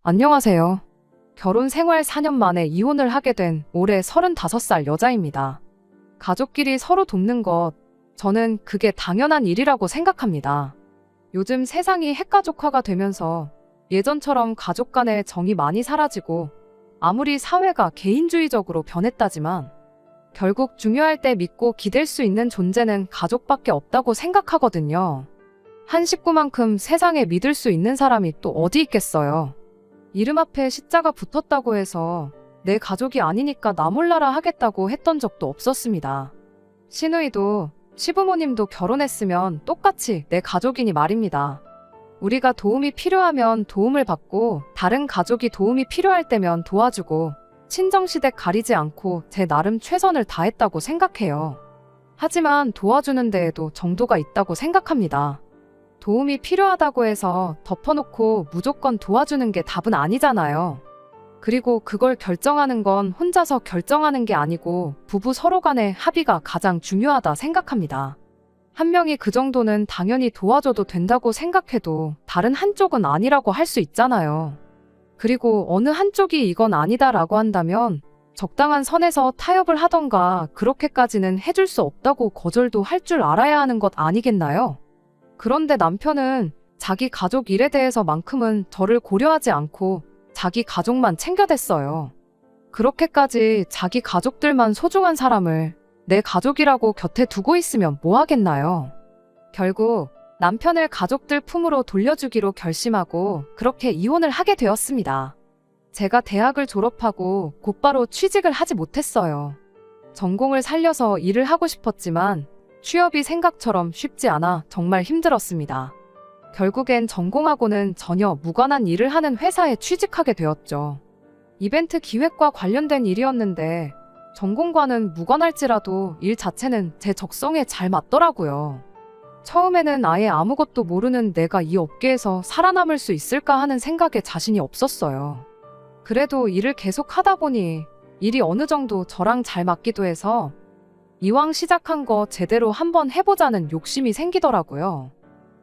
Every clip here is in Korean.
안녕하세요. 결혼 생활 4년 만에 이혼을 하게 된 올해 35살 여자입니다. 가족끼리 서로 돕는 것, 저는 그게 당연한 일이라고 생각합니다. 요즘 세상이 핵가족화가 되면서 예전처럼 가족 간의 정이 많이 사라지고 아무리 사회가 개인주의적으로 변했다지만 결국 중요할 때 믿고 기댈 수 있는 존재는 가족밖에 없다고 생각하거든요. 한 식구만큼 세상에 믿을 수 있는 사람이 또 어디 있겠어요. 이름 앞에 시자가 붙었다고 해서 내 가족이 아니니까 나 몰라라 하겠다고 했던 적도 없었습니다. 시누이도 시부모님도 결혼했으면 똑같이 내 가족이니 말입니다. 우리가 도움이 필요하면 도움을 받고 다른 가족이 도움이 필요할 때면 도와주고 친정시댁 가리지 않고 제 나름 최선을 다했다고 생각해요. 하지만 도와주는 데에도 정도가 있다고 생각합니다. 도움이 필요하다고 해서 덮어놓고 무조건 도와주는 게 답은 아니잖아요. 그리고 그걸 결정하는 건 혼자서 결정하는 게 아니고 부부 서로 간의 합의가 가장 중요하다 생각합니다. 한 명이 그 정도는 당연히 도와줘도 된다고 생각해도 다른 한쪽은 아니라고 할 수 있잖아요. 그리고 어느 한쪽이 이건 아니다라고 한다면 적당한 선에서 타협을 하던가 그렇게까지는 해줄 수 없다고 거절도 할 줄 알아야 하는 것 아니겠나요? 그런데 남편은 자기 가족 일에 대해서만큼은 저를 고려하지 않고 자기 가족만 챙겨댔어요. 그렇게까지 자기 가족들만 소중한 사람을 내 가족이라고 곁에 두고 있으면 뭐 하겠나요? 결국 남편을 가족들 품으로 돌려주기로 결심하고 그렇게 이혼을 하게 되었습니다. 제가 대학을 졸업하고 곧바로 취직을 하지 못했어요. 전공을 살려서 일을 하고 싶었지만 취업이 생각처럼 쉽지 않아 정말 힘들었습니다. 결국엔 전공하고는 전혀 무관한 일을 하는 회사에 취직하게 되었죠. 이벤트 기획과 관련된 일이었는데 전공과는 무관할지라도 일 자체는 제 적성에 잘 맞더라고요. 처음에는 아예 아무것도 모르는 내가 이 업계에서 살아남을 수 있을까 하는 생각에 자신이 없었어요. 그래도 일을 계속 하다 보니 일이 어느 정도 저랑 잘 맞기도 해서 이왕 시작한 거 제대로 한번 해보자는 욕심이 생기더라고요.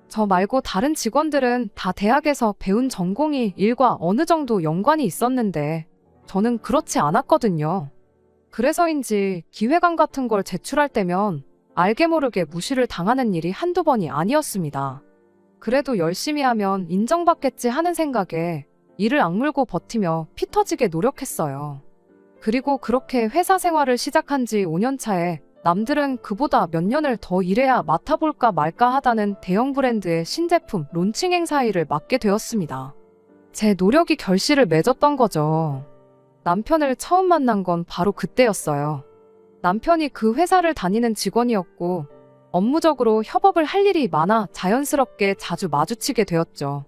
저 말고 다른 직원들은 다 대학에서 배운 전공이 일과 어느 정도 연관이 있었는데 저는 그렇지 않았거든요. 그래서인지 기획안 같은 걸 제출할 때면 알게 모르게 무시를 당하는 일이 한두 번이 아니었습니다. 그래도 열심히 하면 인정받겠지 하는 생각에 이를 악물고 버티며 피 터지게 노력했어요. 그리고 그렇게 회사 생활을 시작한 지 5년 차에 남들은 그보다 몇 년을 더 일해야 맡아볼까 말까 하다는 대형 브랜드의 신제품 론칭 행사 일을 맡게 되었습니다. 제 노력이 결실을 맺었던 거죠. 남편을 처음 만난 건 바로 그때였어요. 남편이 그 회사를 다니는 직원이었고 업무적으로 협업을 할 일이 많아 자연스럽게 자주 마주치게 되었죠.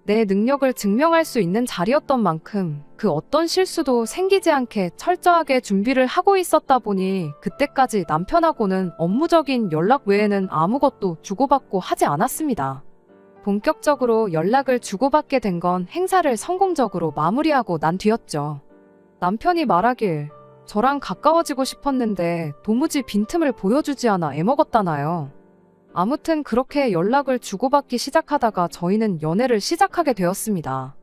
내 능력을 증명할 수 있는 자리였던 만큼 그 어떤 실수도 생기지 않게 철저하게 준비를 하고 있었다 보니 그때까지 남편하고는 업무적인 연락 외에는 아무것도 주고받고 하지 않았습니다. 본격적으로 연락을 주고받게 된 건 행사를 성공적으로 마무리하고 난 뒤였죠. 남편이 말하길 저랑 가까워지고 싶었는데 도무지 빈틈을 보여주지 않아 애먹었다나요. 아무튼 그렇게 연락을 주고받기 시작하다가 저희는 연애를 시작하게 되었습니다.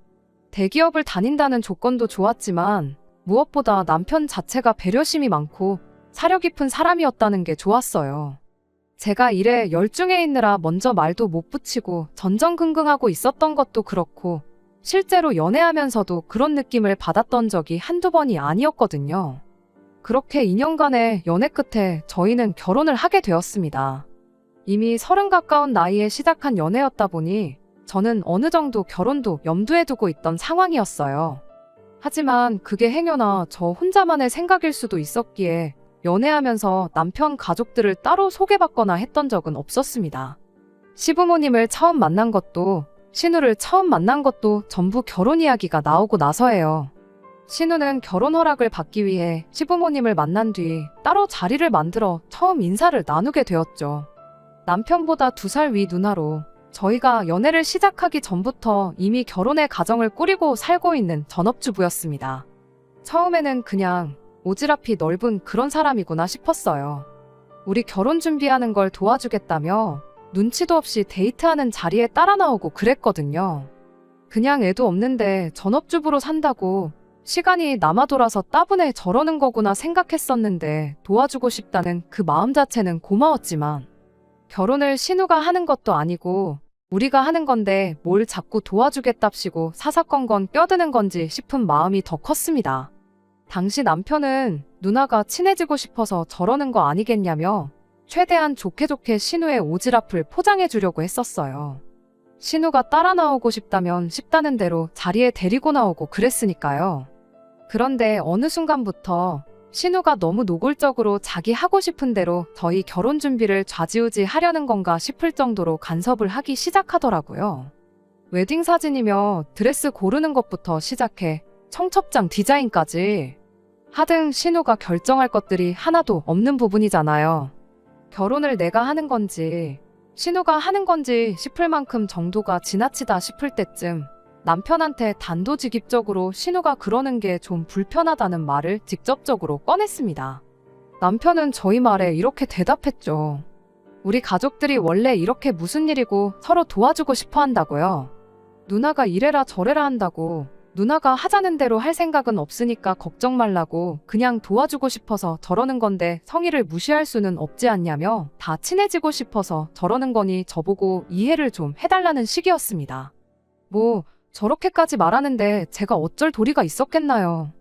대기업을 다닌다는 조건도 좋았지만 무엇보다 남편 자체가 배려심이 많고 사려 깊은 사람이었다는 게 좋았어요. 제가 일에 열중해 있느라 먼저 말도 못 붙이고 전전긍긍하고 있었던 것도 그렇고 실제로 연애하면서도 그런 느낌을 받았던 적이 한두 번이 아니었거든요. 그렇게 2년간의 연애 끝에 저희는 결혼을 하게 되었습니다. 이미 30 가까운 나이에 시작한 연애였다 보니 저는 어느 정도 결혼도 염두에 두고 있던 상황이었어요. 하지만 그게 행여나 저 혼자만의 생각일 수도 있었기에 연애하면서 남편 가족들을 따로 소개받거나 했던 적은 없었습니다. 시부모님을 처음 만난 것도 신우를 처음 만난 것도 전부 결혼 이야기가 나오고 나서예요. 신우는 결혼 허락을 받기 위해 시부모님을 만난 뒤 따로 자리를 만들어 처음 인사를 나누게 되었죠. 남편보다 2살 위 누나로 저희가 연애를 시작하기 전부터 이미 결혼의 가정을 꾸리고 살고 있는 전업주부였습니다. 처음에는 그냥 오지랖이 넓은 그런 사람이구나 싶었어요. 우리 결혼 준비하는 걸 도와주겠다며 눈치도 없이 데이트하는 자리에 따라 나오고 그랬거든요. 그냥 애도 없는데 전업주부로 산다고 시간이 남아 돌아서 따분해 저러는 거구나 생각했었는데 도와주고 싶다는 그 마음 자체는 고마웠지만 결혼을 신우가 하는 것도 아니고 우리가 하는 건데 뭘 자꾸 도와주겠답시고 사사건건 껴드는 건지 싶은 마음이 더 컸습니다. 당시 남편은 누나가 친해지고 싶어서 저러는 거 아니겠냐며 최대한 좋게 신우의 오지랖을 포장해 주려고 했었어요. 신우가 따라 나오고 싶다는 대로 자리에 데리고 나오고 그랬으니까요. 그런데 어느 순간부터 신우가 너무 노골적으로 자기 하고 싶은 대로 저희 결혼 준비를 좌지우지 하려는 건가 싶을 정도로 간섭을 하기 시작하더라고요. 웨딩 사진이며 드레스 고르는 것부터 시작해 청첩장 디자인까지 하등 신우가 결정할 것들이 하나도 없는 부분이잖아요. 결혼을 내가 하는 건지 신우가 하는 건지 싶을 만큼 정도가 지나치다 싶을 때쯤 남편한테 단도직입적으로 신우가 그러는 게 좀 불편하다는 말을 직접적으로 꺼냈습니다. 남편은 저희 말에 이렇게 대답했죠. 우리 가족들이 원래 이렇게 무슨 일이고 서로 도와주고 싶어 한다고요. 누나가 이래라 저래라 한다고 누나가 하자는 대로 할 생각은 없으니까 걱정 말라고 그냥 도와주고 싶어서 저러는 건데 성의를 무시할 수는 없지 않냐며 다 친해지고 싶어서 저러는 거니 저보고 이해를 좀 해달라는 식이었습니다. 뭐 저렇게까지 말하는데 제가 어쩔 도리가 있었겠나요.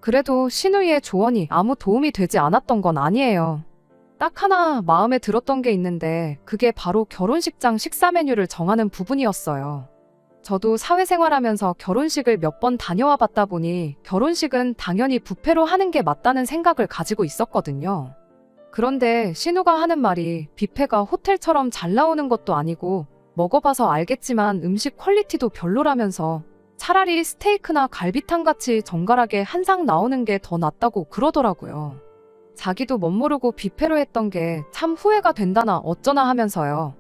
그래도 신우이의 조언이 아무 도움이 되지 않았던 건 아니에요. 딱 하나 마음에 들었던 게 있는데 그게 바로 결혼식장 식사 메뉴를 정하는 부분이었어요. 저도 사회생활하면서 결혼식을 몇 번 다녀와 봤다 보니 결혼식은 당연히 뷔페로 하는 게 맞다는 생각을 가지고 있었거든요. 그런데 신우가 하는 말이 뷔페가 호텔처럼 잘 나오는 것도 아니고 먹어봐서 알겠지만 음식 퀄리티도 별로라면서 차라리 스테이크나 갈비탕 같이 정갈하게 한 상 나오는 게 더 낫다고 그러더라고요. 자기도 멋모르고 뷔페로 했던 게 참 후회가 된다나 어쩌나 하면서요.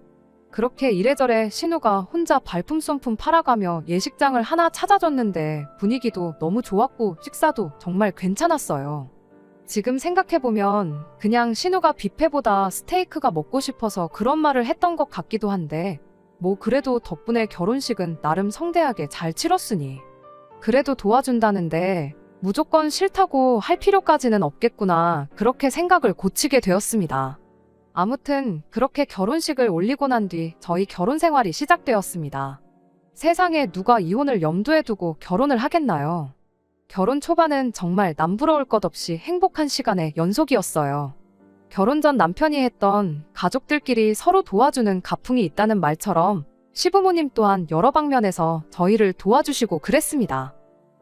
그렇게 이래저래 신우가 혼자 발품손품 팔아가며 예식장을 하나 찾아줬는데 분위기도 너무 좋았고 식사도 정말 괜찮았어요. 지금 생각해보면 그냥 신우가 뷔페보다 스테이크가 먹고 싶어서 그런 말을 했던 것 같기도 한데 뭐 그래도 덕분에 결혼식은 나름 성대하게 잘 치렀으니 그래도 도와준다는데 무조건 싫다고 할 필요까지는 없겠구나 그렇게 생각을 고치게 되었습니다. 아무튼 그렇게 결혼식을 올리고 난 뒤 저희 결혼 생활이 시작되었습니다. 세상에 누가 이혼을 염두에 두고 결혼을 하겠나요? 결혼 초반은 정말 남부러울 것 없이 행복한 시간의 연속이었어요. 결혼 전 남편이 했던 가족들끼리 서로 도와주는 가풍이 있다는 말처럼 시부모님 또한 여러 방면에서 저희를 도와주시고 그랬습니다.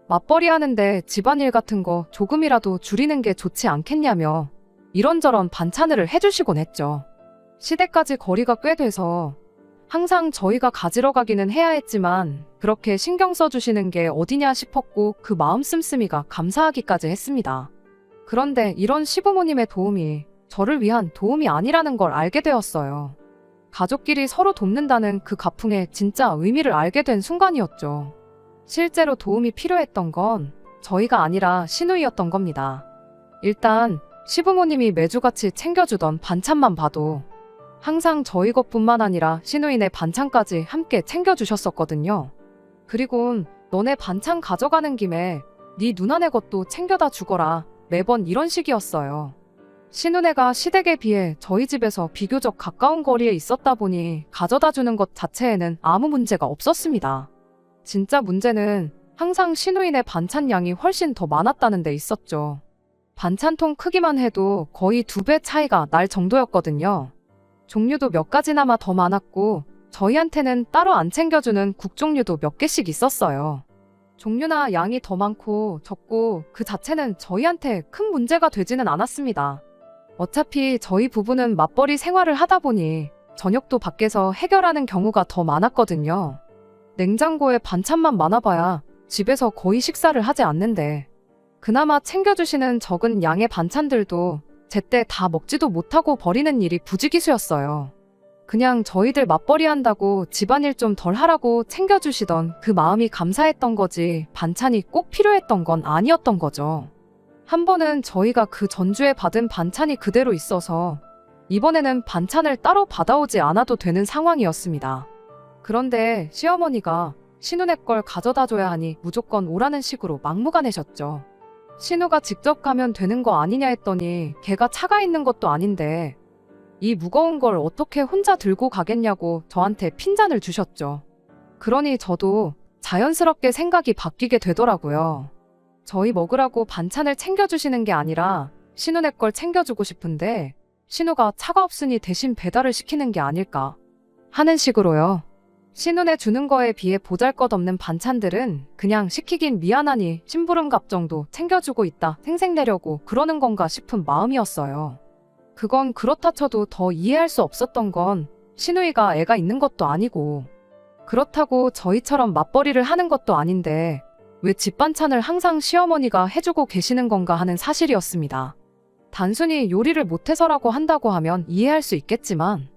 맞벌이 하는데 집안일 같은 거 조금이라도 줄이는 게 좋지 않겠냐며 이런저런 반찬을 해주시곤 했죠. 시댁까지 거리가 꽤 돼서 항상 저희가 가지러 가기는 해야 했지만 그렇게 신경 써주시는 게 어디냐 싶었고 그 마음 씀씀이가 감사하기까지 했습니다. 그런데 이런 시부모님의 도움이 저를 위한 도움이 아니라는 걸 알게 되었어요. 가족끼리 서로 돕는다는 그 가풍의 진짜 의미를 알게 된 순간이었죠. 실제로 도움이 필요했던 건 저희가 아니라 신우이였던 겁니다. 일단 시부모님이 매주같이 챙겨주던 반찬만 봐도 항상 저희 것뿐만 아니라 시누이네 반찬까지 함께 챙겨주셨었거든요. 그리곤 너네 반찬 가져가는 김에 네 누나네 것도 챙겨다 주거라 매번 이런 식이었어요. 시누네가 시댁에 비해 저희 집에서 비교적 가까운 거리에 있었다 보니 가져다 주는 것 자체에는 아무 문제가 없었습니다. 진짜 문제는 항상 시누이네 반찬 양이 훨씬 더 많았다는 데 있었죠. 반찬통 크기만 해도 거의 2배 차이가 날 정도였거든요. 종류도 몇 가지나마 더 많았고 저희한테는 따로 안 챙겨주는 국 종류도 몇 개씩 있었어요. 종류나 양이 더 많고 적고 그 자체는 저희한테 큰 문제가 되지는 않았습니다. 어차피 저희 부부는 맞벌이 생활을 하다 보니 저녁도 밖에서 해결하는 경우가 더 많았거든요. 냉장고에 반찬만 많아봐야 집에서 거의 식사를 하지 않는데 그나마 챙겨주시는 적은 양의 반찬들도 제때 다 먹지도 못하고 버리는 일이 부지기수였어요. 그냥 저희들 맞벌이 한다고 집안일 좀 덜 하라고 챙겨주시던 그 마음이 감사했던 거지 반찬이 꼭 필요했던 건 아니었던 거죠. 한 번은 저희가 그 전주에 받은 반찬이 그대로 있어서 이번에는 반찬을 따로 받아오지 않아도 되는 상황이었습니다. 그런데 시어머니가 신우네 걸 가져다 줘야 하니 무조건 오라는 식으로 막무가내셨죠. 신우가 직접 가면 되는 거 아니냐 했더니 걔가 차가 있는 것도 아닌데 이 무거운 걸 어떻게 혼자 들고 가겠냐고 저한테 핀잔을 주셨죠. 그러니 저도 자연스럽게 생각이 바뀌게 되더라고요. 저희 먹으라고 반찬을 챙겨주시는 게 아니라 신우네 걸 챙겨주고 싶은데 신우가 차가 없으니 대신 배달을 시키는 게 아닐까 하는 식으로요. 신우네 주는 거에 비해 보잘것없는 반찬들은 그냥 시키긴 미안하니 심부름값 정도 챙겨주고 있다 생색내려고 그러는 건가 싶은 마음이었어요. 그건 그렇다 쳐도 더 이해할 수 없었던 건 신우이가 애가 있는 것도 아니고 그렇다고 저희처럼 맞벌이를 하는 것도 아닌데 왜 집 반찬을 항상 시어머니가 해주고 계시는 건가 하는 사실이었습니다. 단순히 요리를 못해서라고 한다고 하면 이해할 수 있겠지만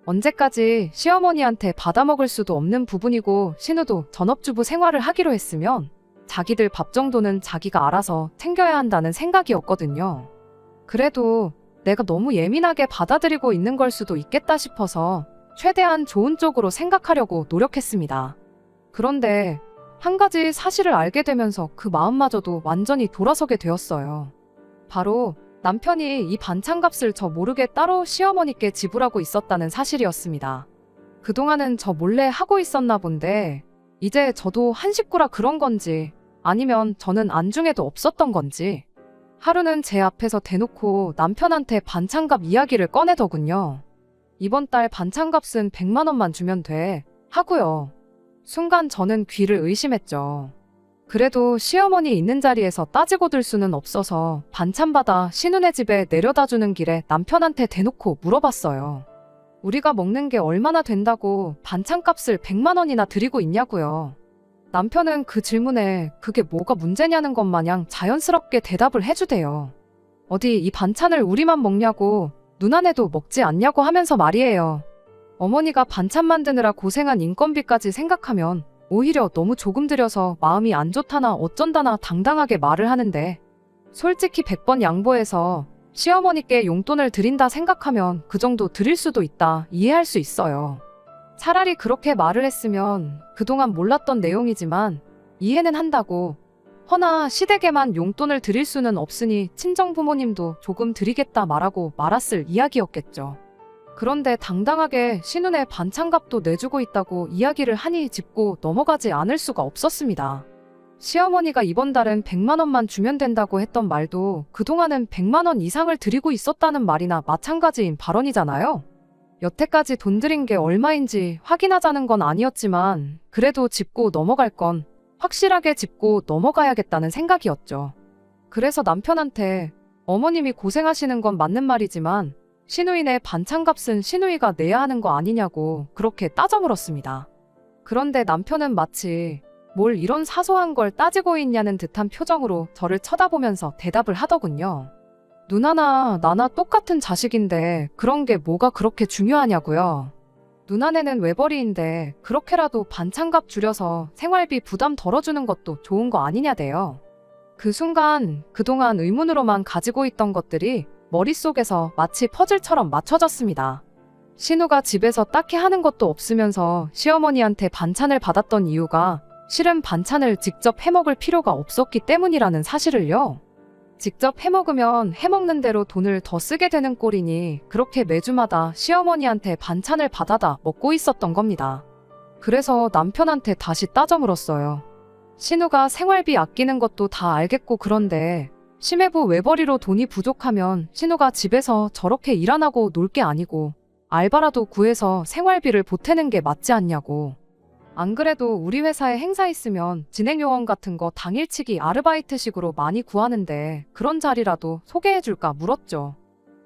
언제까지 시어머니한테 받아먹을 수도 없는 부분이고 신우도 전업주부 생활을 하기로 했으면 자기들 밥 정도는 자기가 알아서 챙겨야 한다는 생각이었거든요. 그래도 내가 너무 예민하게 받아들이고 있는 걸 수도 있겠다 싶어서 최대한 좋은 쪽으로 생각하려고 노력했습니다. 그런데 한 가지 사실을 알게 되면서 그 마음마저도 완전히 돌아서게 되었어요. 바로 남편이 이 반찬값을 저 모르게 따로 시어머니께 지불하고 있었다는 사실이었습니다. 그동안은 저 몰래 하고 있었나 본데 이제 저도 한 식구라 그런 건지 아니면 저는 안중에도 없었던 건지 하루는 제 앞에서 대놓고 남편한테 반찬값 이야기를 꺼내더군요. 이번 달 반찬값은 100만 원만 주면 돼 하고요. 순간 저는 귀를 의심했죠. 그래도 시어머니 있는 자리에서 따지고 들 수는 없어서 반찬 받아 신우네 집에 내려다 주는 길에 남편한테 대놓고 물어봤어요. 우리가 먹는 게 얼마나 된다고 반찬값을 100만 원이나 드리고 있냐고요. 남편은 그 질문에 그게 뭐가 문제냐는 것 마냥 자연스럽게 대답을 해주대요. 어디 이 반찬을 우리만 먹냐고 누나네도 먹지 않냐고 하면서 말이에요. 어머니가 반찬 만드느라 고생한 인건비까지 생각하면 오히려 너무 조금 들여서 마음이 안 좋다나 어쩐다나 당당하게 말을 하는데 솔직히 100번 양보해서 시어머니께 용돈을 드린다 생각하면 그 정도 드릴 수도 있다 이해할 수 있어요. 차라리 그렇게 말을 했으면 그동안 몰랐던 내용이지만 이해는 한다고 허나 시댁에만 용돈을 드릴 수는 없으니 친정부모님도 조금 드리겠다 말하고 말았을 이야기였겠죠. 그런데 당당하게 신우네 반찬값도 내주고 있다고 이야기를 하니 짚고 넘어가지 않을 수가 없었습니다. 시어머니가 이번 달은 100만 원만 주면 된다고 했던 말도 그동안은 100만 원 이상을 드리고 있었다는 말이나 마찬가지인 발언이잖아요. 여태까지 돈 들인 게 얼마인지 확인하자는 건 아니었지만 그래도 짚고 넘어갈 건 확실하게 짚고 넘어가야겠다는 생각이었죠. 그래서 남편한테 어머님이 고생하시는 건 맞는 말이지만 신우이네 반찬값은 신우이가 내야 하는 거 아니냐고 그렇게 따져 물었습니다. 그런데 남편은 마치 뭘 이런 사소한 걸 따지고 있냐는 듯한 표정으로 저를 쳐다보면서 대답을 하더군요. 누나나 나나 똑같은 자식인데 그런 게 뭐가 그렇게 중요하냐고요. 누나네는 외벌이인데 그렇게라도 반찬값 줄여서 생활비 부담 덜어주는 것도 좋은 거 아니냐대요. 그 순간 그동안 의문으로만 가지고 있던 것들이 머릿속에서 마치 퍼즐처럼 맞춰졌습니다. 신우가 집에서 딱히 하는 것도 없으면서 시어머니한테 반찬을 받았던 이유가 실은 반찬을 직접 해먹을 필요가 없었기 때문이라는 사실을요. 직접 해먹으면 해먹는 대로 돈을 더 쓰게 되는 꼴이니 그렇게 매주마다 시어머니한테 반찬을 받아다 먹고 있었던 겁니다. 그래서 남편한테 다시 따져 물었어요. 신우가 생활비 아끼는 것도 다 알겠고 그런데 심해부 외벌이로 돈이 부족하면 신우가 집에서 저렇게 일 안 하고 놀 게 아니고 알바라도 구해서 생활비를 보태는 게 맞지 않냐고. 안 그래도 우리 회사에 행사 있으면 진행요원 같은 거 당일치기 아르바이트식으로 많이 구하는데 그런 자리라도 소개해줄까 물었죠.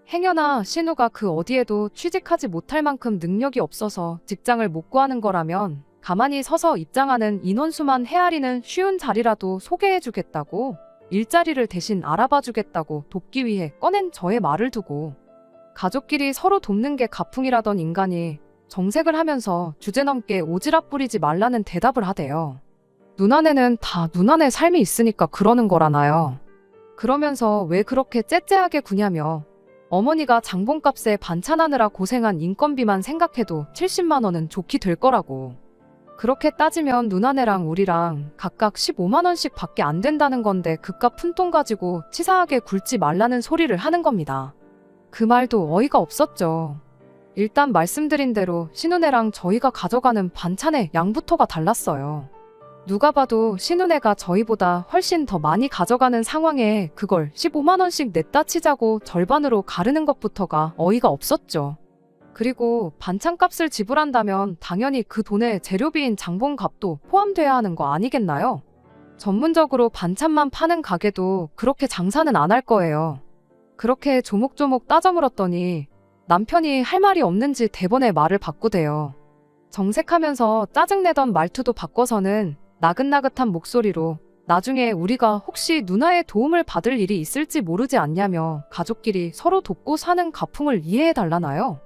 행여나 신우가 그 어디에도 취직하지 못할 만큼 능력이 없어서 직장을 못 구하는 거라면 가만히 서서 입장하는 인원수만 헤아리는 쉬운 자리라도 소개해주겠다고 일자리를 대신 알아봐주겠다고 돕기 위해 꺼낸 저의 말을 두고 가족끼리 서로 돕는 게 가풍이라던 인간이 정색을 하면서 주제넘게 오지랖 부리지 말라는 대답을 하대요. 누나네는 다 누나네 삶이 있으니까 그러는 거라나요. 그러면서 왜 그렇게 째째하게 구냐며 어머니가 장본값에 반찬하느라 고생한 인건비만 생각해도 70만 원은 좋게 될 거라고. 그렇게 따지면 누나네랑 우리랑 각각 15만 원씩 밖에 안 된다는 건데 그깟 푼돈 가지고 치사하게 굴지 말라는 소리를 하는 겁니다. 그 말도 어이가 없었죠. 일단 말씀드린 대로 신우네랑 저희가 가져가는 반찬의 양부터가 달랐어요. 누가 봐도 신우네가 저희보다 훨씬 더 많이 가져가는 상황에 그걸 15만 원씩 냈다 치자고 절반으로 가르는 것부터가 어이가 없었죠. 그리고 반찬값을 지불한다면 당연히 그 돈에 재료비인 장본값도 포함돼야 하는 거 아니겠나요? 전문적으로 반찬만 파는 가게도 그렇게 장사는 안 할 거예요. 그렇게 조목조목 따져 물었더니 남편이 할 말이 없는지 대번에 말을 바꾸대요. 정색하면서 짜증내던 말투도 바꿔서는 나긋나긋한 목소리로 나중에 우리가 혹시 누나의 도움을 받을 일이 있을지 모르지 않냐며 가족끼리 서로 돕고 사는 가풍을 이해해달라나요?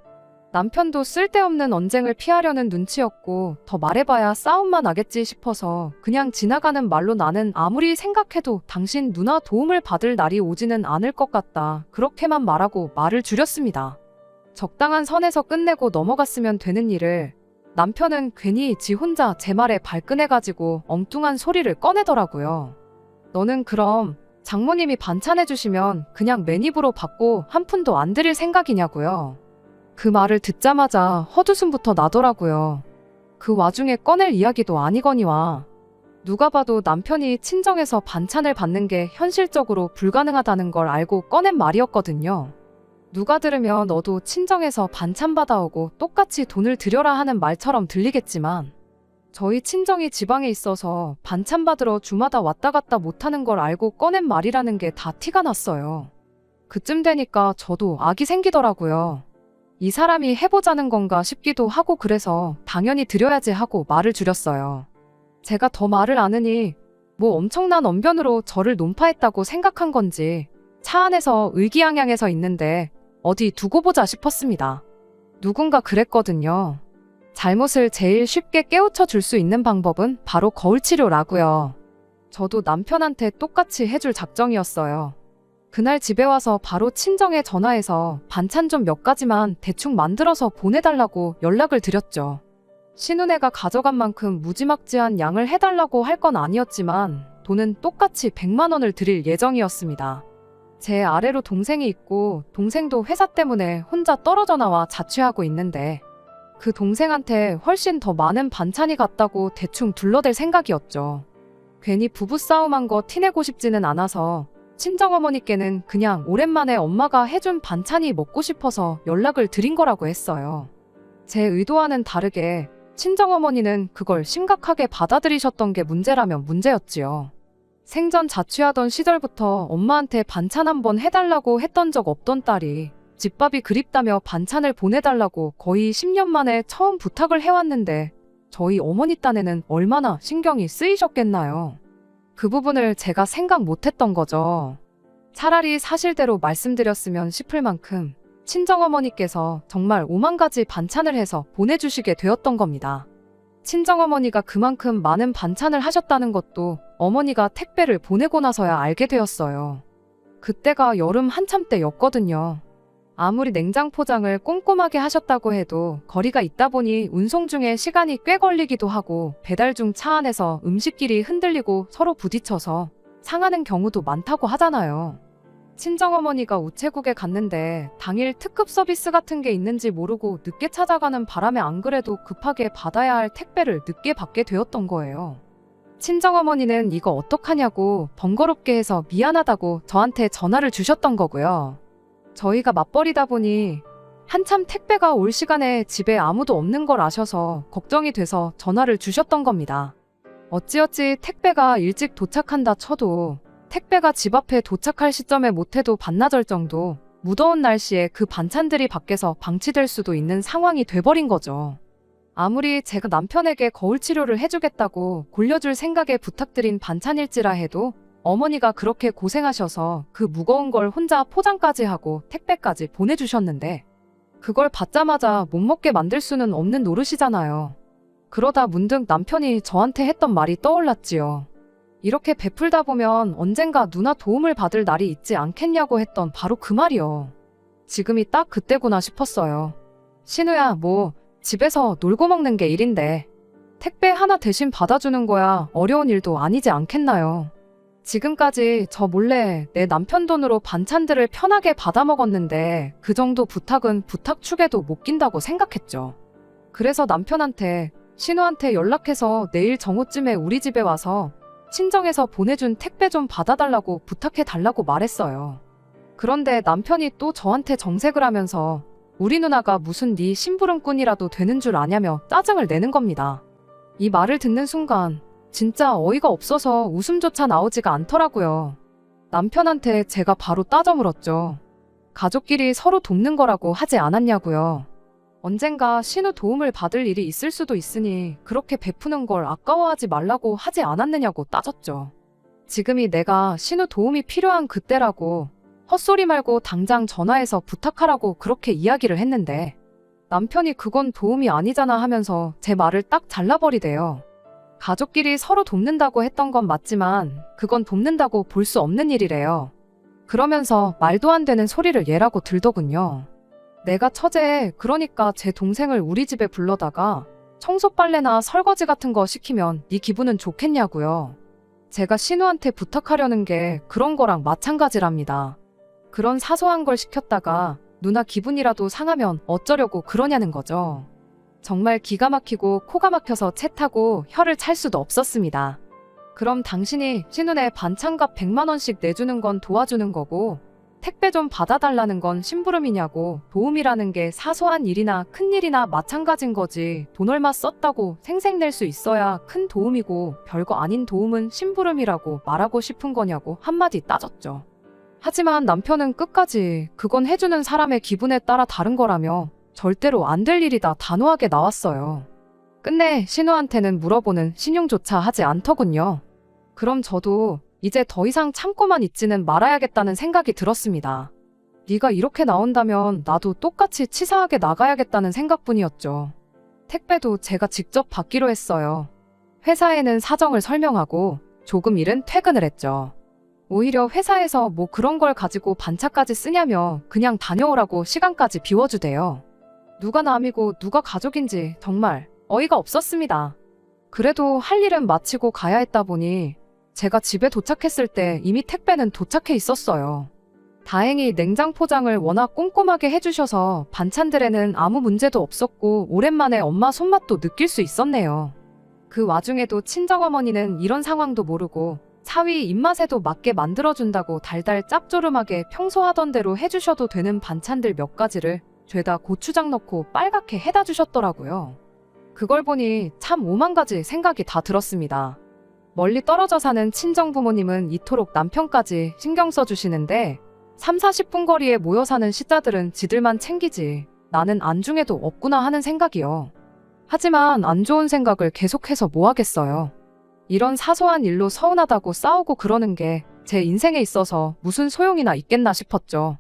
남편도 쓸데없는 언쟁을 피하려는 눈치였고 더 말해봐야 싸움만 나겠지 싶어서 그냥 지나가는 말로 나는 아무리 생각해도 당신 누나 도움을 받을 날이 오지는 않을 것 같다. 그렇게만 말하고 말을 줄였습니다. 적당한 선에서 끝내고 넘어갔으면 되는 일을 남편은 괜히 지 혼자 제 말에 발끈해가지고 엉뚱한 소리를 꺼내더라고요. 너는 그럼 장모님이 반찬해주시면 그냥 맨입으로 받고 한 푼도 안 드릴 생각이냐고요. 그 말을 듣자마자 헛웃음부터 나더라고요. 그 와중에 꺼낼 이야기도 아니거니와 누가 봐도 남편이 친정에서 반찬을 받는 게 현실적으로 불가능하다는 걸 알고 꺼낸 말이었거든요. 누가 들으면 너도 친정에서 반찬 받아오고 똑같이 돈을 들여라 하는 말처럼 들리겠지만 저희 친정이 지방에 있어서 반찬 받으러 주마다 왔다 갔다 못하는 걸 알고 꺼낸 말이라는 게 다 티가 났어요. 그쯤 되니까 저도 악이 생기더라고요. 이 사람이 해보자는 건가 싶기도 하고 그래서 당연히 드려야지 하고 말을 줄였어요. 제가 더 말을 안 하니 뭐 엄청난 언변으로 저를 논파했다고 생각한 건지 차 안에서 의기양양해서 있는데 어디 두고 보자 싶었습니다. 누군가 그랬거든요. 잘못을 제일 쉽게 깨우쳐 줄 수 있는 방법은 바로 거울치료라고요. 저도 남편한테 똑같이 해줄 작정이었어요. 그날 집에 와서 바로 친정에 전화해서 반찬 좀 몇 가지만 대충 만들어서 보내달라고 연락을 드렸죠. 신우네가 가져간 만큼 무지막지한 양을 해달라고 할 건 아니었지만 돈은 똑같이 100만 원을 드릴 예정이었습니다. 제 아래로 동생이 있고 동생도 회사 때문에 혼자 떨어져 나와 자취하고 있는데 그 동생한테 훨씬 더 많은 반찬이 갔다고 대충 둘러댈 생각이었죠. 괜히 부부싸움한 거 티내고 싶지는 않아서 친정어머니께는 그냥 오랜만에 엄마가 해준 반찬이 먹고 싶어서 연락을 드린 거라고 했어요. 제 의도와는 다르게 친정어머니는 그걸 심각하게 받아들이셨던 게 문제라면 문제였지요. 생전 자취하던 시절부터 엄마한테 반찬 한번 해달라고 했던 적 없던 딸이 집밥이 그립다며 반찬을 보내달라고 거의 10년 만에 처음 부탁을 해왔는데 저희 어머니 딴에는 얼마나 신경이 쓰이셨겠나요? 그 부분을 제가 생각 못했던 거죠. 차라리 사실대로 말씀드렸으면 싶을 만큼 친정어머니께서 정말 5만 가지 반찬을 해서 보내주시게 되었던 겁니다. 친정어머니가 그만큼 많은 반찬을 하셨다는 것도 어머니가 택배를 보내고 나서야 알게 되었어요. 그때가 여름 한참 때였거든요. 아무리 냉장 포장을 꼼꼼하게 하셨다고 해도 거리가 있다 보니 운송 중에 시간이 꽤 걸리기도 하고 배달 중 차 안에서 음식끼리 흔들리고 서로 부딪혀서 상하는 경우도 많다고 하잖아요. 친정어머니가 우체국에 갔는데 당일 특급 서비스 같은 게 있는지 모르고 늦게 찾아가는 바람에 안 그래도 급하게 받아야 할 택배를 늦게 받게 되었던 거예요. 친정어머니는 이거 어떡하냐고 번거롭게 해서 미안하다고 저한테 전화를 주셨던 거고요. 저희가 맞벌이다 보니 한참 택배가 올 시간에 집에 아무도 없는 걸 아셔서 걱정이 돼서 전화를 주셨던 겁니다. 어찌어찌 택배가 일찍 도착한다 쳐도 택배가 집 앞에 도착할 시점에 못해도 반나절 정도 무더운 날씨에 그 반찬들이 밖에서 방치될 수도 있는 상황이 돼버린 거죠. 아무리 제가 남편에게 거울 치료를 해주겠다고 골려줄 생각에 부탁드린 반찬일지라 해도 어머니가 그렇게 고생하셔서 그 무거운 걸 혼자 포장까지 하고 택배까지 보내주셨는데 그걸 받자마자 못 먹게 만들 수는 없는 노릇이잖아요. 그러다 문득 남편이 저한테 했던 말이 떠올랐지요. 이렇게 베풀다 보면 언젠가 누나 도움을 받을 날이 있지 않겠냐고 했던 바로 그 말이요. 지금이 딱 그때구나 싶었어요. 신우야, 뭐 집에서 놀고 먹는 게 일인데 택배 하나 대신 받아주는 거야 어려운 일도 아니지 않겠나요? 지금까지 저 몰래 내 남편 돈으로 반찬들을 편하게 받아 먹었는데 그 정도 부탁은 부탁 축에도 못 낀다고 생각했죠. 그래서 남편한테 신우한테 연락해서 내일 정오쯤에 우리 집에 와서 친정에서 보내준 택배 좀 받아달라고 부탁해달라고 말했어요. 그런데 남편이 또 저한테 정색을 하면서 우리 누나가 무슨 네 심부름꾼이라도 되는 줄 아냐며 짜증을 내는 겁니다. 이 말을 듣는 순간 진짜 어이가 없어서 웃음조차 나오지가 않더라고요. 남편한테 제가 바로 따져 물었죠. 가족끼리 서로 돕는 거라고 하지 않았냐고요. 언젠가 신우 도움을 받을 일이 있을 수도 있으니 그렇게 베푸는 걸 아까워하지 말라고 하지 않았느냐고 따졌죠. 지금이 내가 신우 도움이 필요한 그때라고 헛소리 말고 당장 전화해서 부탁하라고 그렇게 이야기를 했는데 남편이 그건 도움이 아니잖아 하면서 제 말을 딱 잘라버리대요. 가족끼리 서로 돕는다고 했던 건 맞지만 그건 돕는다고 볼 수 없는 일이래요. 그러면서 말도 안 되는 소리를 얘라고 들더군요. 내가 처제, 그러니까 제 동생을 우리 집에 불러다가 청소 빨래나 설거지 같은 거 시키면 네 기분은 좋겠냐고요. 제가 신우한테 부탁하려는 게 그런 거랑 마찬가지랍니다. 그런 사소한 걸 시켰다가 누나 기분이라도 상하면 어쩌려고 그러냐는 거죠. 정말 기가 막히고 코가 막혀서 채 타고 혀를 찰 수도 없었습니다. 그럼 당신이 신우네 반찬값 100만 원씩 내주는 건 도와주는 거고 택배 좀 받아달라는 건 심부름이냐고. 도움이라는 게 사소한 일이나 큰 일이나 마찬가지인 거지. 돈 얼마 썼다고 생색낼 수 있어야 큰 도움이고 별거 아닌 도움은 심부름이라고 말하고 싶은 거냐고 한마디 따졌죠. 하지만 남편은 끝까지 그건 해주는 사람의 기분에 따라 다른 거라며 절대로 안 될 일이다 단호하게 나왔어요. 끝내 신우한테는 물어보는 신용조차 하지 않더군요. 그럼 저도 이제 더 이상 참고만 있지는 말아야겠다는 생각이 들었습니다. 네가 이렇게 나온다면 나도 똑같이 치사하게 나가야겠다는 생각뿐이었죠. 택배도 제가 직접 받기로 했어요. 회사에는 사정을 설명하고 조금 일은 퇴근을 했죠. 오히려 회사에서 뭐 그런 걸 가지고 반차까지 쓰냐며 그냥 다녀오라고 시간까지 비워주대요. 누가 남이고 누가 가족인지 정말 어이가 없었습니다. 그래도 할 일은 마치고 가야 했다 보니 제가 집에 도착했을 때 이미 택배는 도착해 있었어요. 다행히 냉장 포장을 워낙 꼼꼼하게 해주셔서 반찬들에는 아무 문제도 없었고 오랜만에 엄마 손맛도 느낄 수 있었네요. 그 와중에도 친정어머니는 이런 상황도 모르고 사위 입맛에도 맞게 만들어준다고 달달 짭조름하게 평소 하던 대로 해주셔도 되는 반찬들 몇 가지를 죄다 고추장 넣고 빨갛게 해다 주셨더라고요. 그걸 보니 참 오만 가지 생각이 다 들었습니다. 멀리 떨어져 사는 친정부모님은 이토록 남편까지 신경 써주시는데 30-40분 거리에 모여 사는 시자들은 지들만 챙기지 나는 안중에도 없구나 하는 생각이요. 하지만 안 좋은 생각을 계속해서 뭐 하겠어요. 이런 사소한 일로 서운하다고 싸우고 그러는 게 제 인생에 있어서 무슨 소용이나 있겠나 싶었죠.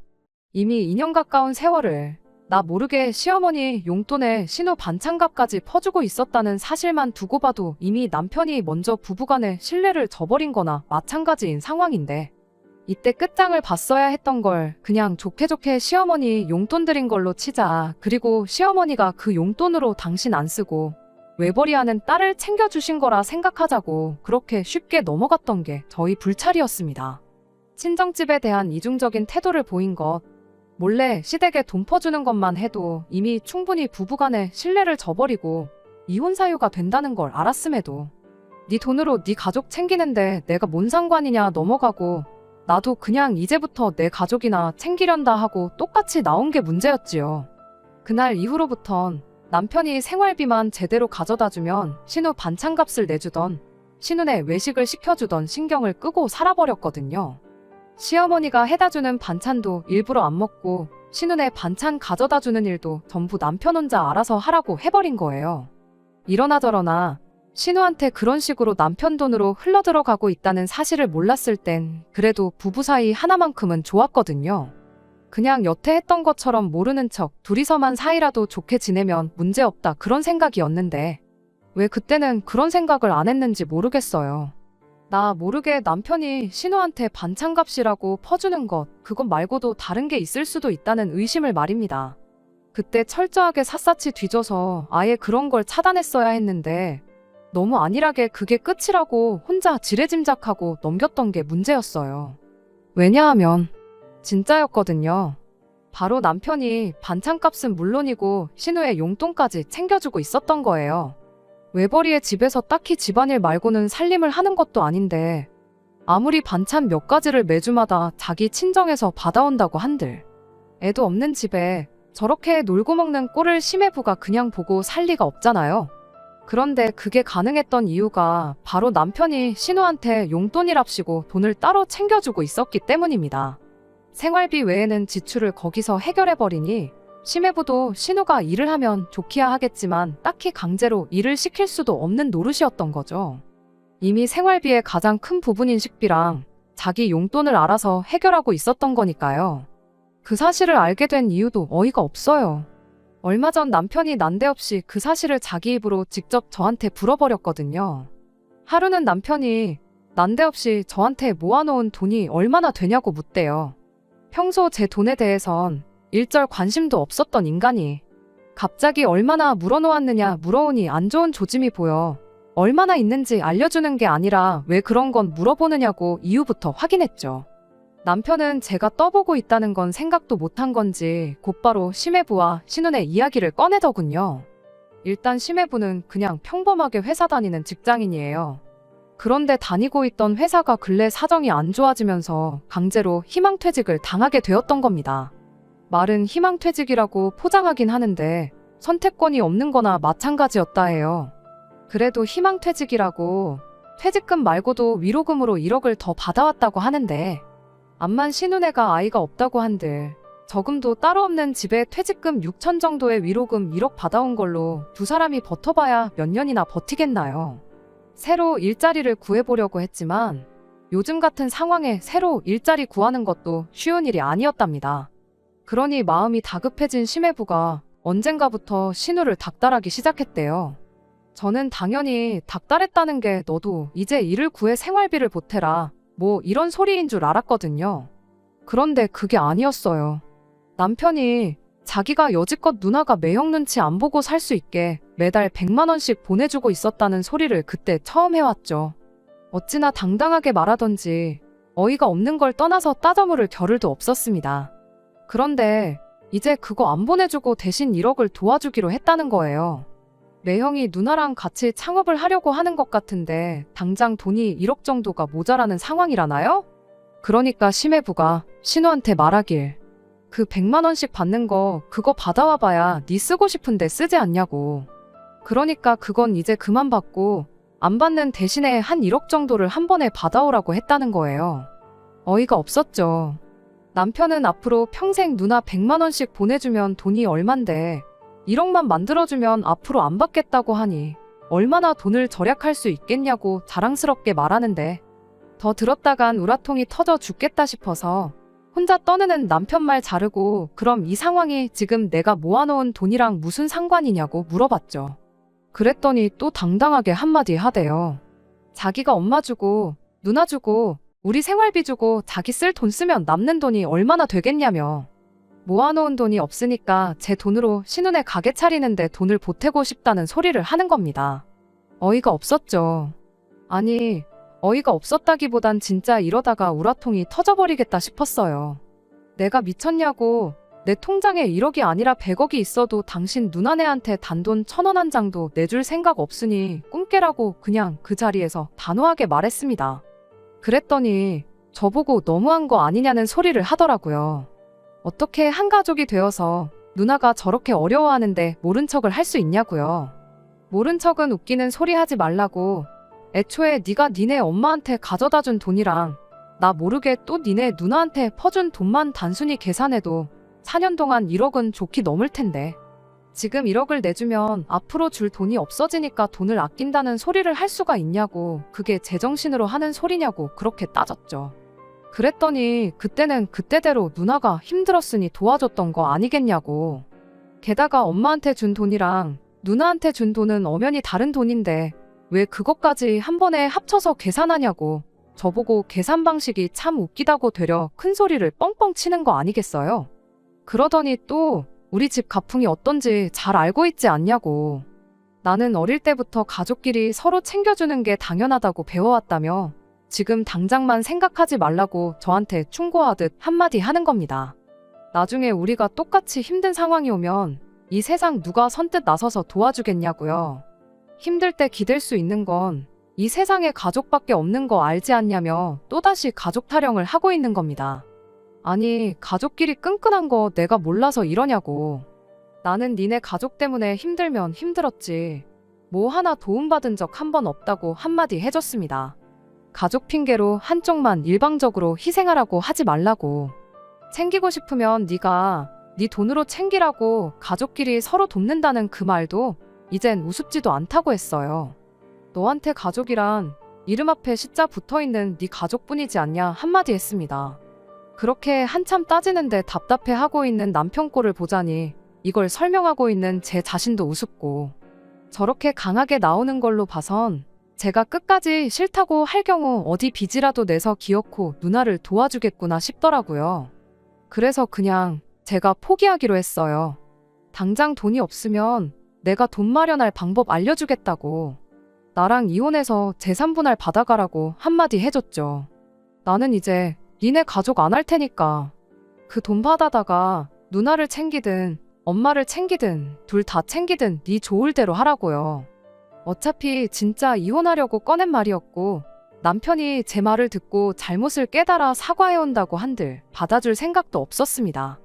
이미 2년 가까운 세월을 나 모르게 시어머니 용돈에 신우 반찬값까지 퍼주고 있었다는 사실만 두고 봐도 이미 남편이 먼저 부부간의 신뢰를 저버린 거나 마찬가지인 상황인데 이때 끝장을 봤어야 했던 걸 그냥 좋게 좋게 시어머니 용돈 드린 걸로 치자. 그리고 시어머니가 그 용돈으로 당신 안 쓰고 외벌이하는 딸을 챙겨주신 거라 생각하자고 그렇게 쉽게 넘어갔던 게 저희 불찰이었습니다. 친정집에 대한 이중적인 태도를 보인 것, 몰래 시댁에 돈 퍼주는 것만 해도 이미 충분히 부부간의 신뢰를 저버리고 이혼 사유가 된다는 걸 알았음에도 네 돈으로 네 가족 챙기는데 내가 뭔 상관이냐 넘어가고 나도 그냥 이제부터 내 가족이나 챙기련다 하고 똑같이 나온 게 문제였지요. 그날 이후로부턴 남편이 생활비만 제대로 가져다주면 신우 반찬값을 내주던 신우네 외식을 시켜주던 신경을 끄고 살아버렸거든요. 시어머니가 해다주는 반찬도 일부러 안 먹고 신우네 반찬 가져다주는 일도 전부 남편 혼자 알아서 하라고 해버린 거예요. 이러나 저러나 신우한테 그런 식으로 남편 돈으로 흘러들어가고 있다는 사실을 몰랐을 땐 그래도 부부 사이 하나만큼은 좋았거든요. 그냥 여태 했던 것처럼 모르는 척 둘이서만 사이라도 좋게 지내면 문제없다 그런 생각이었는데 왜 그때는 그런 생각을 안 했는지 모르겠어요. 나 모르게 남편이 신우한테 반찬값이라고 퍼주는 것 그것 말고도 다른 게 있을 수도 있다는 의심을 말입니다. 그때 철저하게 샅샅이 뒤져서 아예 그런 걸 차단했어야 했는데 너무 안일하게 그게 끝이라고 혼자 지레짐작하고 넘겼던 게 문제였어요. 왜냐하면 진짜였거든요. 바로 남편이 반찬값은 물론이고 신우의 용돈까지 챙겨주고 있었던 거예요. 외벌이의 집에서 딱히 집안일 말고는 살림을 하는 것도 아닌데 아무리 반찬 몇 가지를 매주마다 자기 친정에서 받아온다고 한들 애도 없는 집에 저렇게 놀고 먹는 꼴을 심해부가 그냥 보고 살 리가 없잖아요. 그런데 그게 가능했던 이유가 바로 남편이 신우한테 용돈이랍시고 돈을 따로 챙겨주고 있었기 때문입니다. 생활비 외에는 지출을 거기서 해결해버리니 심해부도 신우가 일을 하면 좋기야 하겠지만 딱히 강제로 일을 시킬 수도 없는 노릇이었던 거죠. 이미 생활비의 가장 큰 부분인 식비랑 자기 용돈을 알아서 해결하고 있었던 거니까요. 그 사실을 알게 된 이유도 어이가 없어요. 얼마 전 남편이 난데없이 그 사실을 자기 입으로 직접 저한테 물어버렸거든요. 하루는 남편이 난데없이 저한테 모아놓은 돈이 얼마나 되냐고 묻대요. 평소 제 돈에 대해선 일절 관심도 없었던 인간이 갑자기 얼마나 물어놓았느냐 물어오니 안 좋은 조짐이 보여 얼마나 있는지 알려주는 게 아니라 왜 그런 건 물어보느냐고 이유부터 확인했죠. 남편은 제가 떠보고 있다는 건 생각도 못한 건지 곧바로 심해부와 신우의 이야기를 꺼내더군요. 일단 심해부는 그냥 평범하게 회사 다니는 직장인이에요. 그런데 다니고 있던 회사가 근래 사정이 안 좋아지면서 강제로 희망퇴직을 당하게 되었던 겁니다. 말은 희망퇴직이라고 포장하긴 하는데 선택권이 없는 거나 마찬가지였다 해요. 그래도 희망퇴직이라고 퇴직금 말고도 위로금으로 1억을 더 받아왔다고 하는데 암만 신우네가 아이가 없다고 한들 저금도 따로 없는 집에 퇴직금 6천 정도의 위로금 1억 받아온 걸로 두 사람이 버텨봐야 몇 년이나 버티겠나요. 새로 일자리를 구해보려고 했지만 요즘 같은 상황에 새로 일자리 구하는 것도 쉬운 일이 아니었답니다. 그러니 마음이 다급해진 심해부가 언젠가부터 신우를 닥달하기 시작했대요. 저는 당연히 닥달했다는 게 너도 이제 일을 구해 생활비를 보태라 뭐 이런 소리인 줄 알았거든요. 그런데 그게 아니었어요. 남편이 자기가 여지껏 누나가 매형 눈치 안 보고 살 수 있게 매달 100만 원씩 보내주고 있었다는 소리를 그때 처음 해왔죠. 어찌나 당당하게 말하던지 어이가 없는 걸 떠나서 따져물을 겨를도 없었습니다. 그런데 이제 그거 안 보내주고 대신 1억을 도와주기로 했다는 거예요. 매형이 누나랑 같이 창업을 하려고 하는 것 같은데 당장 돈이 1억 정도가 모자라는 상황이라나요? 그러니까 심해부가 신우한테 말하길 그 100만 원씩 받는 거 그거 받아와 봐야 네 쓰고 싶은데 쓰지 않냐고. 그러니까 그건 이제 그만 받고 안 받는 대신에 한 1억 정도를 한 번에 받아오라고 했다는 거예요. 어이가 없었죠. 남편은 앞으로 평생 누나 100만 원씩 보내주면 돈이 얼만데 1억만 만들어주면 앞으로 안 받겠다고 하니 얼마나 돈을 절약할 수 있겠냐고 자랑스럽게 말하는데 더 들었다간 우라통이 터져 죽겠다 싶어서 혼자 떠드는 남편 말 자르고 그럼 이 상황이 지금 내가 모아놓은 돈이랑 무슨 상관이냐고 물어봤죠. 그랬더니 또 당당하게 한마디 하대요. 자기가 엄마 주고 누나 주고 우리 생활비 주고 자기 쓸 돈 쓰면 남는 돈이 얼마나 되겠냐며. 모아놓은 돈이 없으니까 제 돈으로 신우네 가게 차리는데 돈을 보태고 싶다는 소리를 하는 겁니다. 어이가 없었죠. 아니, 어이가 없었다기보단 진짜 이러다가 우라통이 터져버리겠다 싶었어요. 내가 미쳤냐고. 내 통장에 1억이 아니라 100억이 있어도 당신 누나네한테 단돈 1,000원 한 장도 내줄 생각 없으니 꿈깨라고 그냥 그 자리에서 단호하게 말했습니다. 그랬더니 저보고 너무한 거 아니냐는 소리를 하더라고요. 어떻게 한 가족이 되어서 누나가 저렇게 어려워하는데 모른 척을 할 수 있냐고요. 모른 척은 웃기는 소리 하지 말라고. 애초에 네가 니네 엄마한테 가져다 준 돈이랑 나 모르게 또 니네 누나한테 퍼준 돈만 단순히 계산해도 4년 동안 1억은 좋게 넘을 텐데 지금 1억을 내주면 앞으로 줄 돈이 없어지니까 돈을 아낀다는 소리를 할 수가 있냐고. 그게 제정신으로 하는 소리냐고 그렇게 따졌죠. 그랬더니 그때는 그때대로 누나가 힘들었으니 도와줬던 거 아니겠냐고. 게다가 엄마한테 준 돈이랑 누나한테 준 돈은 엄연히 다른 돈인데 왜 그것까지 한 번에 합쳐서 계산하냐고. 저보고 계산 방식이 참 웃기다고 되려 큰 소리를 뻥뻥 치는 거 아니겠어요? 그러더니 또 우리 집 가풍이 어떤지 잘 알고 있지 않냐고. 나는 어릴 때부터 가족끼리 서로 챙겨주는 게 당연하다고 배워왔다며 지금 당장만 생각하지 말라고 저한테 충고하듯 한마디 하는 겁니다. 나중에 우리가 똑같이 힘든 상황이 오면 이 세상 누가 선뜻 나서서 도와주겠냐고요. 힘들 때 기댈 수 있는 건 이 세상에 가족밖에 없는 거 알지 않냐며 또다시 가족 타령을 하고 있는 겁니다. 아니, 가족끼리 끈끈한 거 내가 몰라서 이러냐고. 나는 니네 가족 때문에 힘들면 힘들었지. 뭐 하나 도움받은 적 한 번 없다고 한마디 해줬습니다. 가족 핑계로 한쪽만 일방적으로 희생하라고 하지 말라고. 챙기고 싶으면 네가 네 돈으로 챙기라고 가족끼리 서로 돕는다는 그 말도 이젠 우습지도 않다고 했어요. 너한테 가족이란 이름 앞에 시자 붙어있는 네 가족뿐이지 않냐 한마디 했습니다. 그렇게 한참 따지는데 답답해하고 있는 남편 꼴을 보자니 이걸 설명하고 있는 제 자신도 우습고, 저렇게 강하게 나오는 걸로 봐선 제가 끝까지 싫다고 할 경우 어디 빚이라도 내서 기어코 누나를 도와주겠구나 싶더라고요. 그래서 그냥 제가 포기하기로 했어요. 당장 돈이 없으면 내가 돈 마련할 방법 알려주겠다고. 나랑 이혼해서 재산 분할 받아가라고 한마디 해줬죠. 나는 이제 니네 가족 안 할 테니까 그 돈 받아다가 누나를 챙기든 엄마를 챙기든 둘 다 챙기든 네 좋을 대로 하라고요. 어차피 진짜 이혼하려고 꺼낸 말이었고 남편이 제 말을 듣고 잘못을 깨달아 사과해온다고 한들 받아줄 생각도 없었습니다.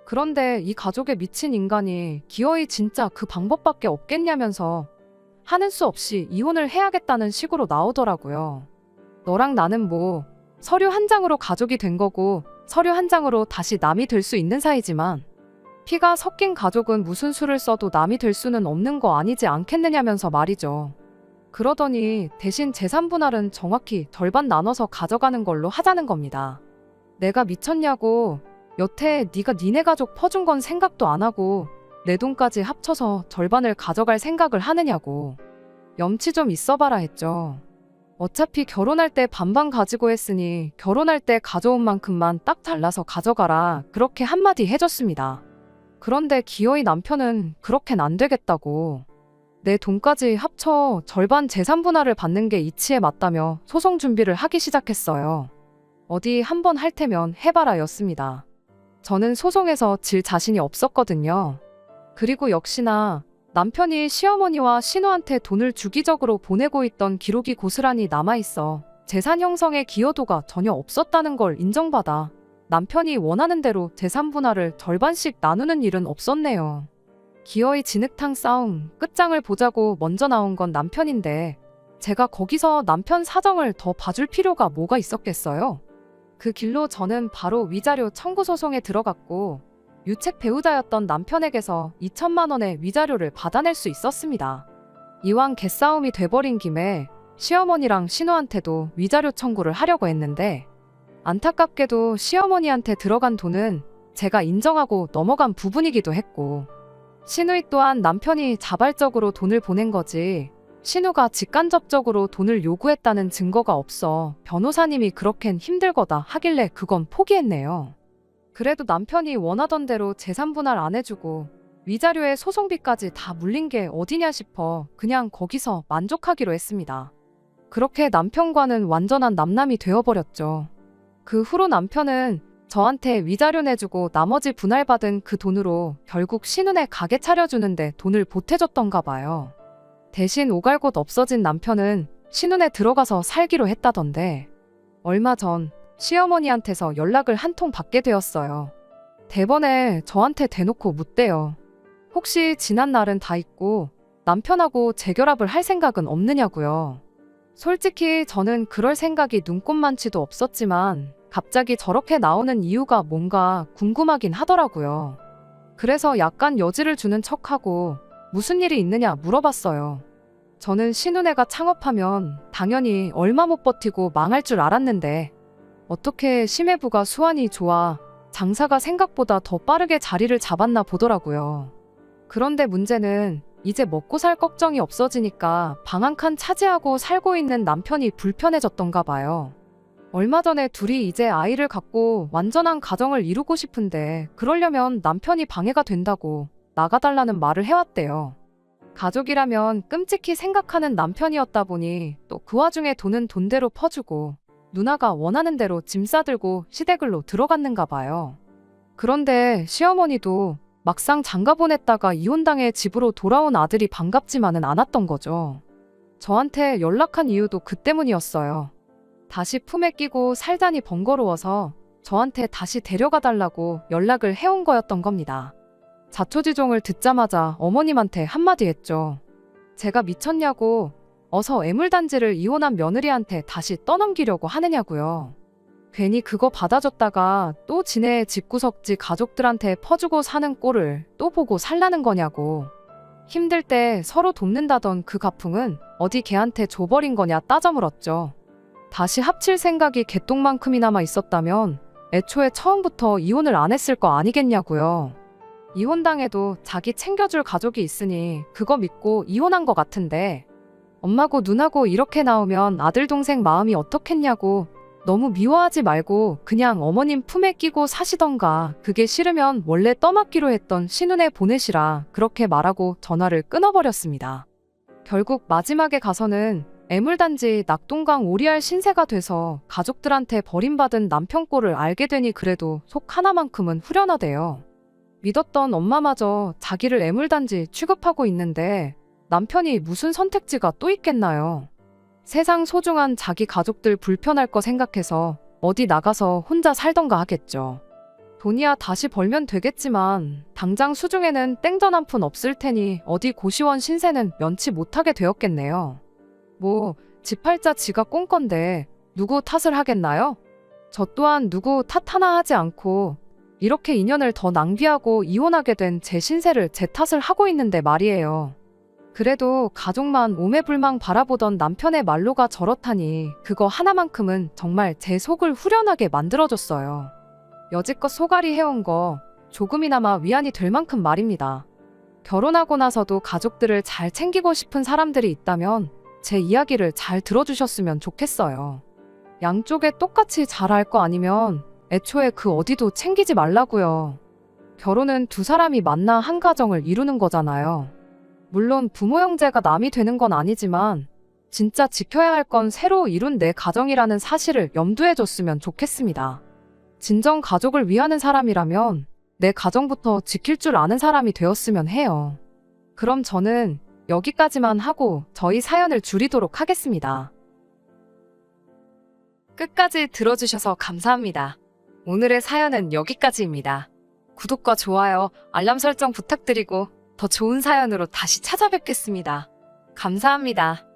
그런데 이 가족에 미친 인간이 기어이 진짜 그 방법밖에 없겠냐면서 하는 수 없이 이혼을 해야겠다는 식으로 나오더라고요. 너랑 나는 뭐 서류 한 장으로 가족이 된 거고 서류 한 장으로 다시 남이 될 수 있는 사이지만 피가 섞인 가족은 무슨 수를 써도 남이 될 수는 없는 거 아니지 않겠느냐면서 말이죠. 그러더니 대신 재산 분할은 정확히 절반 나눠서 가져가는 걸로 하자는 겁니다. 내가 미쳤냐고. 여태 네가 니네 가족 퍼준 건 생각도 안 하고 내 돈까지 합쳐서 절반을 가져갈 생각을 하느냐고. 염치 좀 있어봐라 했죠. 어차피 결혼할 때 반반 가지고 했으니 결혼할 때 가져온 만큼만 딱 잘라서 가져가라 그렇게 한마디 해줬습니다. 그런데 기어이 남편은 그렇게는 안 되겠다고. 내 돈까지 합쳐 절반 재산 분할을 받는 게 이치에 맞다며 소송 준비를 하기 시작했어요. 어디 한번 할 테면 해봐라 였습니다. 저는 소송에서 질 자신이 없었거든요. 그리고 역시나 남편이 시어머니와 신우한테 돈을 주기적으로 보내고 있던 기록이 고스란히 남아있어 재산 형성에 기여도가 전혀 없었다는 걸 인정받아 남편이 원하는 대로 재산 분할을 절반씩 나누는 일은 없었네요. 기어이 진흙탕 싸움 끝장을 보자고 먼저 나온 건 남편인데 제가 거기서 남편 사정을 더 봐줄 필요가 뭐가 있었겠어요? 그 길로 저는 바로 위자료 청구 소송에 들어갔고 유책 배우자였던 남편에게서 2천만 원의 위자료를 받아낼 수 있었습니다. 이왕 개싸움이 돼버린 김에 시어머니랑 신우한테도 위자료 청구를 하려고 했는데 안타깝게도 시어머니한테 들어간 돈은 제가 인정하고 넘어간 부분이기도 했고 신우 또한 남편이 자발적으로 돈을 보낸 거지 신우가 직간접적으로 돈을 요구했다는 증거가 없어 변호사님이 그렇겐 힘들거다 하길래 그건 포기했네요. 그래도 남편이 원하던 대로 재산 분할 안 해주고 위자료에 소송비까지 다 물린 게 어디냐 싶어 그냥 거기서 만족하기로 했습니다. 그렇게 남편과는 완전한 남남이 되어버렸죠. 그 후로 남편은 저한테 위자료 내주고 나머지 분할받은 그 돈으로 결국 신우네 가게 차려주는데 돈을 보태줬던가 봐요. 대신 오갈 곳 없어진 남편은 신우네 들어가서 살기로 했다던데 얼마 전 시어머니한테서 연락을 한 통 받게 되었어요. 대번에 저한테 대놓고 묻대요. 혹시 지난 날은 다 잊고 남편하고 재결합을 할 생각은 없느냐고요. 솔직히 저는 그럴 생각이 눈꼽만치도 없었지만 갑자기 저렇게 나오는 이유가 뭔가 궁금하긴 하더라고요. 그래서 약간 여지를 주는 척하고 무슨 일이 있느냐 물어봤어요. 저는 신우네가 창업하면 당연히 얼마 못 버티고 망할 줄 알았는데 어떻게 심해부가 수완이 좋아 장사가 생각보다 더 빠르게 자리를 잡았나 보더라고요. 그런데 문제는 이제 먹고 살 걱정이 없어지니까 방 한 칸 차지하고 살고 있는 남편이 불편해졌던가 봐요. 얼마 전에 둘이 이제 아이를 갖고 완전한 가정을 이루고 싶은데 그러려면 남편이 방해가 된다고 나가달라는 말을 해왔대요. 가족이라면 끔찍히 생각하는 남편이었다 보니 또 그 와중에 돈은 돈대로 퍼주고 누나가 원하는 대로 짐 싸들고 시댁을로 들어갔는가 봐요. 그런데 시어머니도 막상 장가 보냈다가 이혼당해 집으로 돌아온 아들이 반갑지만은 않았던 거죠. 저한테 연락한 이유도 그 때문이었어요. 다시 품에 끼고 살자니 번거로워서 저한테 다시 데려가 달라고 연락을 해온 거였던 겁니다. 자초지종을 듣자마자 어머님한테 한마디 했죠. 제가 미쳤냐고, 어서 애물단지를 이혼한 며느리한테 다시 떠넘기려고 하느냐고요. 괜히 그거 받아줬다가 또 지네 집구석지 가족들한테 퍼주고 사는 꼴을 또 보고 살라는 거냐고. 힘들 때 서로 돕는다던 그 가풍은 어디 걔한테 줘버린 거냐 따져 물었죠. 다시 합칠 생각이 개똥만큼이나마 있었다면 애초에 처음부터 이혼을 안 했을 거 아니겠냐고요. 이혼당해도 자기 챙겨줄 가족이 있으니 그거 믿고 이혼한 거 같은데 엄마고 누나고 이렇게 나오면 아들 동생 마음이 어떻겠냐고. 너무 미워하지 말고 그냥 어머님 품에 끼고 사시던가, 그게 싫으면 원래 떠맡기로 했던 신혼에 보내시라, 그렇게 말하고 전화를 끊어버렸습니다. 결국 마지막에 가서는 애물단지 낙동강 오리알 신세가 돼서 가족들한테 버림받은 남편 꼴을 알게 되니 그래도 속 하나만큼은 후련하대요. 믿었던 엄마마저 자기를 애물단지 취급하고 있는데 남편이 무슨 선택지가 또 있겠나요? 세상 소중한 자기 가족들 불편할 거 생각해서 어디 나가서 혼자 살던가 하겠죠. 돈이야 다시 벌면 되겠지만 당장 수중에는 땡전 한 푼 없을 테니 어디 고시원 신세는 면치 못하게 되었겠네요. 뭐 지 팔자 지가 꼰 건데 누구 탓을 하겠나요? 저 또한 누구 탓 하나 하지 않고 이렇게 인연을 더 낭비하고 이혼하게 된 제 신세를 제 탓을 하고 있는데 말이에요. 그래도 가족만 오매불망 바라보던 남편의 말로가 저렇다니 그거 하나만큼은 정말 제 속을 후련하게 만들어줬어요. 여지껏 소갈이 해온 거 조금이나마 위안이 될 만큼 말입니다. 결혼하고 나서도 가족들을 잘 챙기고 싶은 사람들이 있다면 제 이야기를 잘 들어주셨으면 좋겠어요. 양쪽에 똑같이 잘할 거 아니면 애초에 그 어디도 챙기지 말라고요. 결혼은 두 사람이 만나 한 가정을 이루는 거잖아요. 물론 부모 형제가 남이 되는 건 아니지만 진짜 지켜야 할 건 새로 이룬 내 가정이라는 사실을 염두에 줬으면 좋겠습니다. 진정 가족을 위하는 사람이라면 내 가정부터 지킬 줄 아는 사람이 되었으면 해요. 그럼 저는 여기까지만 하고 저희 사연을 줄이도록 하겠습니다. 끝까지 들어주셔서 감사합니다. 오늘의 사연은 여기까지입니다. 구독과 좋아요, 알람 설정 부탁드리고 더 좋은 사연으로 다시 찾아뵙겠습니다. 감사합니다.